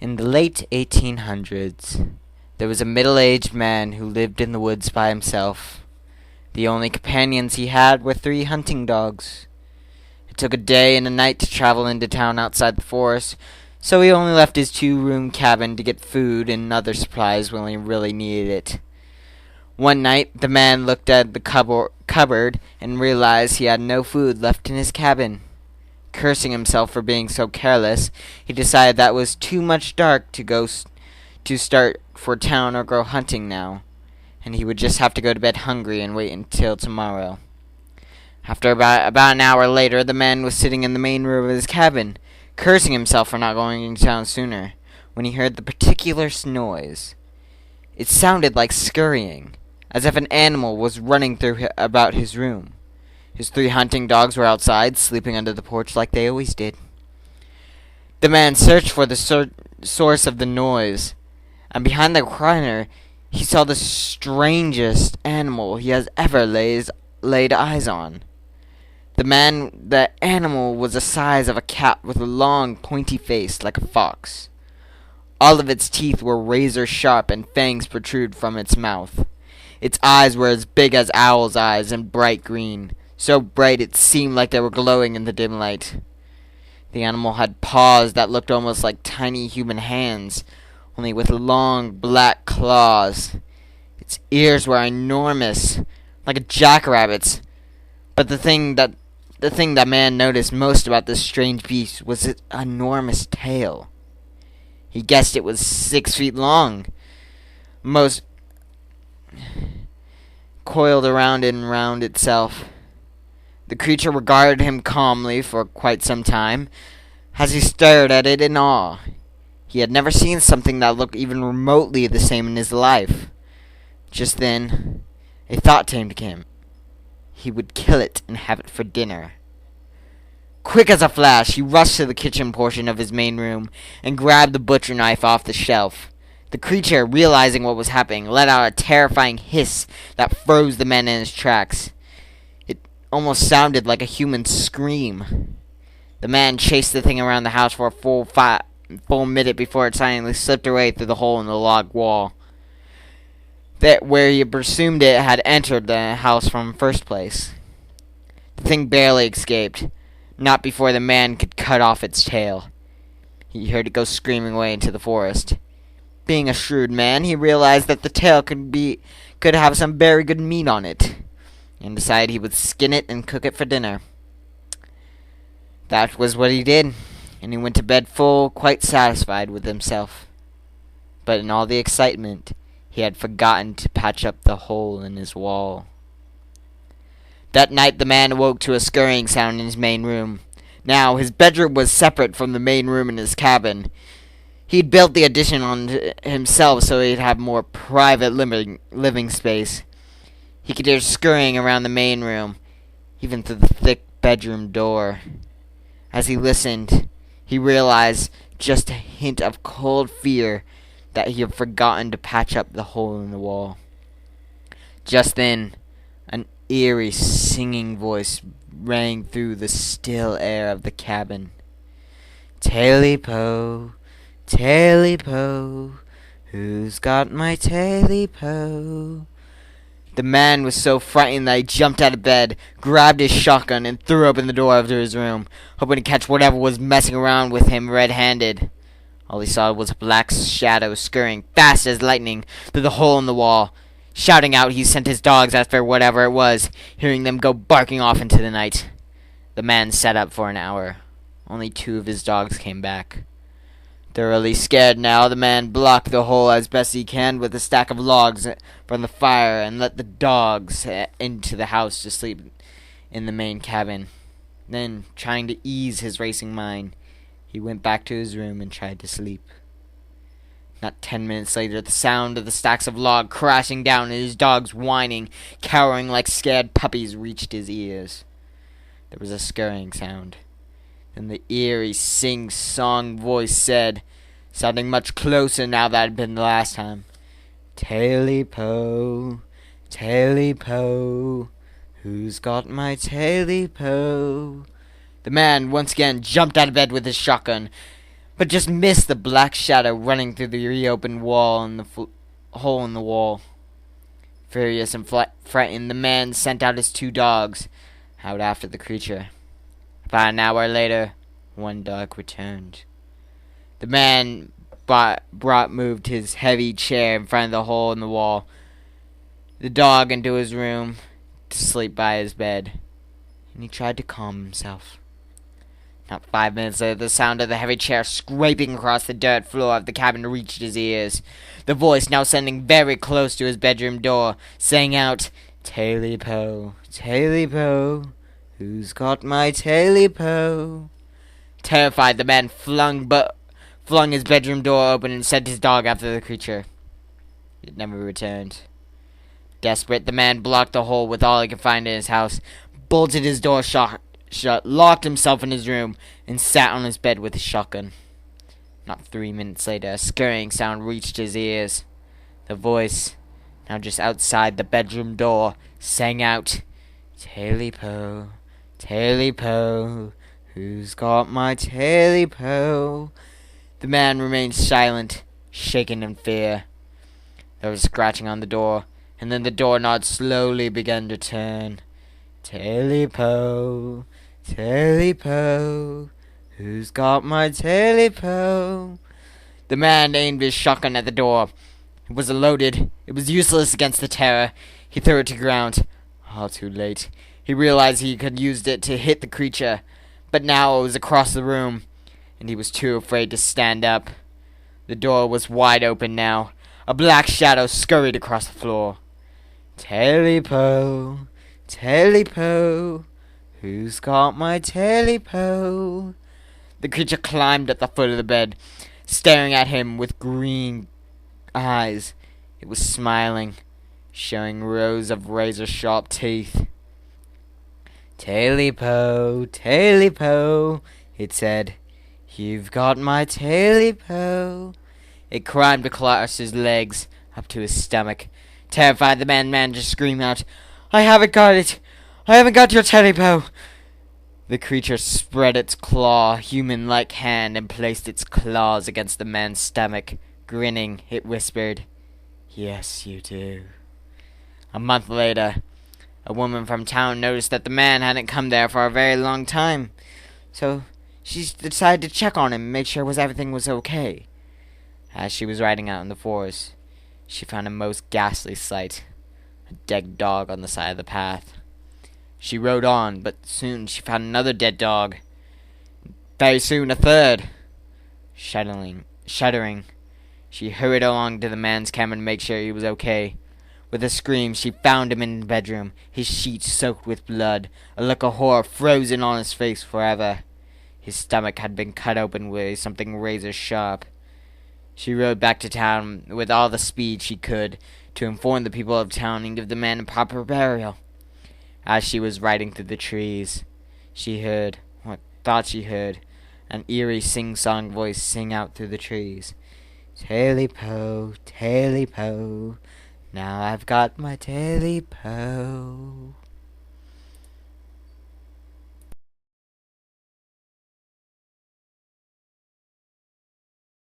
In the late 1800s, there was a middle-aged man who lived in the woods by himself. The only companions he had were 3 hunting dogs. It took a day and a night to travel into town outside the forest, so he only left his 2-room cabin to get food and other supplies when he really needed it. One night, the man looked at the cupboard and realized he had no food left in his cabin. Cursing himself for being so careless, he decided that it was too much dark to start for town or go hunting now, and he would just have to go to bed hungry and wait until tomorrow. After about an hour later, the man was sitting in the main room of his cabin, cursing himself for not going into town sooner, when he heard the particular noise. It sounded like scurrying, as if an animal was running about his room. His 3 hunting dogs were outside, sleeping under the porch like they always did. The man searched for the source of the noise, and behind the corner he saw the strangest animal he has ever laid eyes on. The animal was the size of a cat with a long, pointy face like a fox. All of its teeth were razor sharp and fangs protruded from its mouth. Its eyes were as big as owl's eyes and bright green, so bright it seemed like they were glowing in the dim light. The animal had paws that looked almost like tiny human hands, only with long black claws. Its ears were enormous, like a jackrabbit's, but the thing that man noticed most about this strange beast was its enormous tail. He guessed it was 6 feet long, most coiled around and around itself. The creature regarded him calmly for quite some time, as he stared at it in awe. He had never seen something that looked even remotely the same in his life. Just then, a thought came to him. He would kill it and have it for dinner. Quick as a flash, he rushed to the kitchen portion of his main room and grabbed the butcher knife off the shelf. The creature, realizing what was happening, let out a terrifying hiss that froze the man in his tracks. It almost sounded like a human scream. The man chased the thing around the house for a full minute before it silently slipped away through the hole in the log wall, where he presumed it had entered the house from the first place. The thing barely escaped, not before the man could cut off its tail. He heard it go screaming away into the forest. Being a shrewd man, he realized that the tail could have some very good meat on it, and decided he would skin it and cook it for dinner. That was what he did, and he went to bed quite satisfied with himself. But in all the excitement, he had forgotten to patch up the hole in his wall. That night the man awoke to a scurrying sound in his main room. Now, his bedroom was separate from the main room in his cabin. He'd built the addition on himself so he'd have more private living space. He could hear scurrying around the main room, even through the thick bedroom door. As he listened, he realized just a hint of cold fear that he had forgotten to patch up the hole in the wall. Just then, an eerie singing voice rang through the still air of the cabin. "TailyPo, TailyPo, who's got my TailyPo?" The man was so frightened that he jumped out of bed, grabbed his shotgun, and threw open the door of his room, hoping to catch whatever was messing around with him red-handed. All he saw was a black shadow scurrying fast as lightning through the hole in the wall. Shouting out, he sent his dogs after whatever it was, hearing them go barking off into the night. The man sat up for an hour. Only 2 of his dogs came back. Thoroughly scared now, the man blocked the hole as best he can with a stack of logs from the fire and let the dogs into the house to sleep in the main cabin. Then, trying to ease his racing mind, he went back to his room and tried to sleep. Not 10 minutes later, the sound of the stacks of log crashing down and his dogs whining, cowering like scared puppies reached his ears. There was a scurrying sound. Then the eerie sing-song voice said, sounding much closer now that had been the last time, "TailyPo, TailyPo, who's got my TailyPo?" The man once again jumped out of bed with his shotgun, but just missed the black shadow running through the reopened wall and the hole in the wall. Furious and frightened, the man sent out his 2 dogs out after the creature. About an hour later, 1 dog returned. The man moved his heavy chair in front of the hole in the wall, the dog into his room to sleep by his bed, and he tried to calm himself. Not 5 minutes later, the sound of the heavy chair scraping across the dirt floor of the cabin reached his ears. The voice, now standing very close to his bedroom door, sang out, "TailyPo, TailyPo, who's got my TailyPo?" Terrified, the man flung his bedroom door open and sent his dog after the creature. It never returned. Desperate, the man blocked the hole with all he could find in his house, bolted his door shut, locked himself in his room, and sat on his bed with his shotgun. Not 3 minutes later, a scurrying sound reached his ears. The voice, now just outside the bedroom door, sang out, "TailyPo, TailyPo, who's got my TailyPo?" The man remained silent, shaken in fear. There was scratching on the door, and then the doorknob slowly began to turn. "TailyPo, TailyPo, who's got my TailyPo?" The man aimed his shotgun at the door. It was loaded. It was useless against the terror. He threw it to ground. All too late. He realized he could use it to hit the creature, but now it was across the room, and he was too afraid to stand up. The door was wide open now. A black shadow scurried across the floor. "TailyPo, TailyPo, who's got my TailyPo?" The creature climbed at the foot of the bed, staring at him with green eyes. It was smiling, showing rows of razor-sharp teeth. "TailyPo, TailyPo," it said, "you've got my TailyPo." It climbed across his legs, up to his stomach. Terrified, the man managed to scream out, "I haven't got it! I haven't got your TailyPo!" The creature spread its human-like hand, and placed its claws against the man's stomach. Grinning, it whispered, "Yes, you do." A month later, a woman from town noticed that the man hadn't come there for a very long time, so she decided to check on him and make sure everything was okay. As she was riding out in the forest, she found a most ghastly sight: a dead dog on the side of the path. She rode on, but soon she found another dead dog. Very soon a third. Shuddering, she hurried along to the man's cabin to make sure he was okay. With a scream, she found him in the bedroom, his sheets soaked with blood, a look of horror frozen on his face forever. His stomach had been cut open with something razor-sharp. She rode back to town with all the speed she could to inform the people of town and give the man a proper burial. As she was riding through the trees, she heard, she heard, an eerie sing-song voice sing out through the trees. "TailyPo, TailyPo, now I've got my TailyPo."